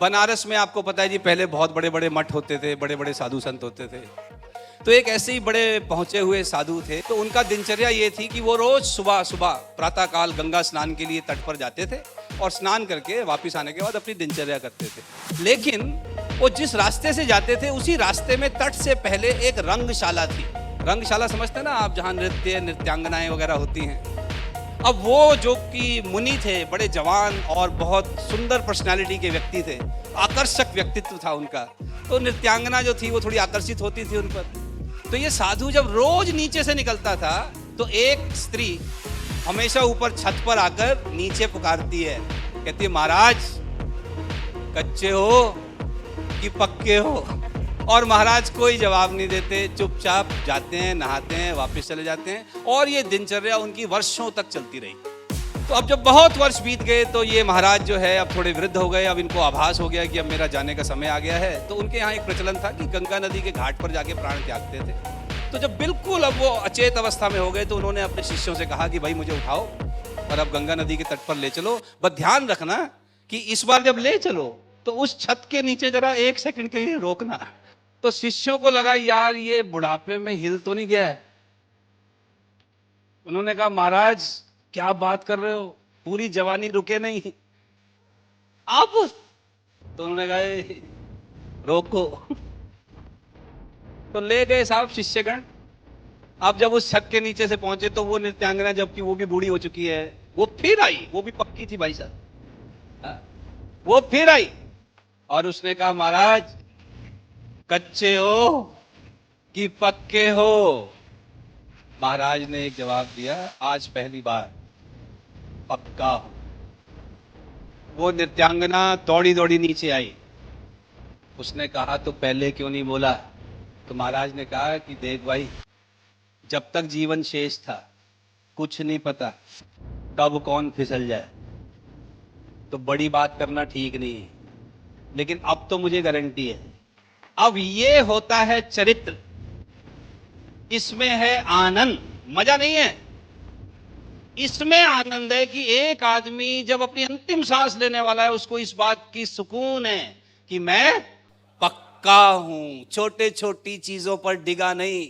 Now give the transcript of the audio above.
बनारस में आपको पता है जी, पहले बहुत बड़े बड़े मठ होते थे, बड़े बड़े साधु संत होते थे। तो एक ऐसे ही बड़े पहुंचे हुए साधु थे। तो उनका दिनचर्या ये थी कि वो रोज सुबह सुबह प्रातः काल गंगा स्नान के लिए तट पर जाते थे और स्नान करके वापस आने के बाद अपनी दिनचर्या करते थे। लेकिन वो जिस रास्ते से जाते थे उसी रास्ते में तट से पहले एक रंगशाला थी। रंगशाला समझते हैं ना आप, जहाँ नृत्यांगनाएं वगैरह होती हैं। अब वो जो कि मुनि थे, बड़े जवान और बहुत सुंदर पर्सनालिटी के व्यक्ति थे, आकर्षक व्यक्तित्व था उनका। तो नृत्यांगना जो थी वो थोड़ी आकर्षित होती थी उन पर। तो ये साधु जब रोज नीचे से निकलता था तो एक स्त्री हमेशा ऊपर छत पर आकर नीचे पुकारती है, कहती है महाराज कच्चे हो कि पक्के हो। और महाराज कोई जवाब नहीं देते, चुपचाप जाते हैं, नहाते हैं, वापस चले जाते हैं। और ये दिनचर्या उनकी वर्षों तक चलती रही। तो अब जब बहुत वर्ष बीत गए तो ये महाराज जो है अब थोड़े वृद्ध हो गए। अब इनको आभास हो गया कि अब मेरा जाने का समय आ गया है। तो उनके यहाँ एक प्रचलन था कि गंगा नदी के घाट पर जाके प्राण त्यागते थे। तो जब बिल्कुल अब वो अचेत अवस्था में हो गए तो उन्होंने अपने शिष्यों से कहा कि भाई मुझे उठाओ और अब गंगा नदी के तट पर ले चलो। बस ध्यान रखना कि इस बार जब ले चलो तो उस छत के नीचे जरा 1 सेकंड के लिए रोकना। तो शिष्यों को लगा यार ये बुढ़ापे में हिल तो नहीं गया है। उन्होंने कहा महाराज क्या बात कर रहे हो, पूरी जवानी रुके नहीं आप। तो उन्होंने कहा रोको। तो ले गए साहब शिष्यगण। अब जब उस छत के नीचे से पहुंचे तो वो नृत्यांगना, जबकि वो भी बूढ़ी हो चुकी है, वो फिर आई। वो भी पक्की थी भाई साहब। वो फिर आई और उसने कहा महाराज कच्चे हो कि पक्के हो। महाराज ने एक जवाब दिया, आज पहली बार पक्का हूं। वो नृत्यांगना दौड़ी दौड़ी नीचे आई। उसने कहा तो पहले क्यों नहीं बोला। तो महाराज ने कहा कि देख भाई, जब तक जीवन शेष था कुछ नहीं पता कब कौन फिसल जाए। तो बड़ी बात करना ठीक नहीं है, लेकिन अब तो मुझे गारंटी है। अब ये होता है चरित्र, इसमें है आनंद, मजा नहीं है। इसमें आनंद है कि एक आदमी जब अपनी अंतिम सांस लेने वाला है उसको इस बात की सुकून है कि मैं पक्का हूं, छोटे छोटी चीजों पर डिगा नहीं।